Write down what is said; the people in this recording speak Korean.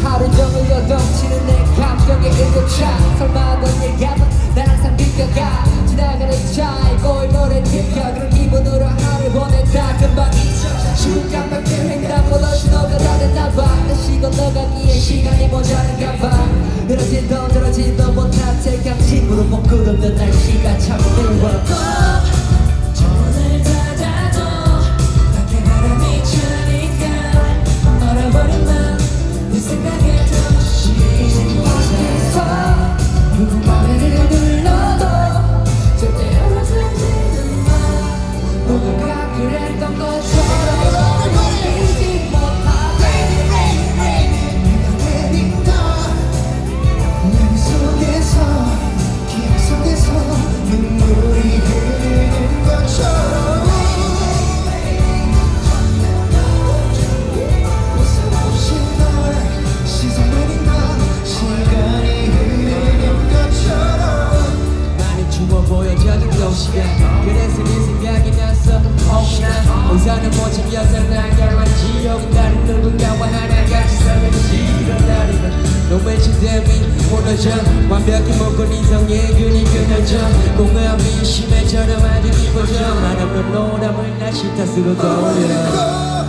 하루 종일 요동치는 내 감정의 일교차 설마 넌 얘기하면 난 항상 비껴가 지나가는 차에 골몰에 들켜 그런 기분으로 하루 보냈다 금방 잊혀 추운 깜빡들 횡단보도 신호가 다 됐나봐 다시 건너가기에 시간이 모자란가 봐 늘어지도 늘어지도 못한 새감 친구로 못 구름던 날씨가 참 미워 그래서 네 생각이 났어 혹시나 우산을 못 챙겨서 나가만 지옥은 다른 누군가와 하나같이 살면 싫은 날이면 너 왠지 댐이 무너져 완벽히 묶은 이성의 균이 끊어져 공허함이 심해처럼 아주 깊어져 만 없는 노람을 다시 탓으로 떠올려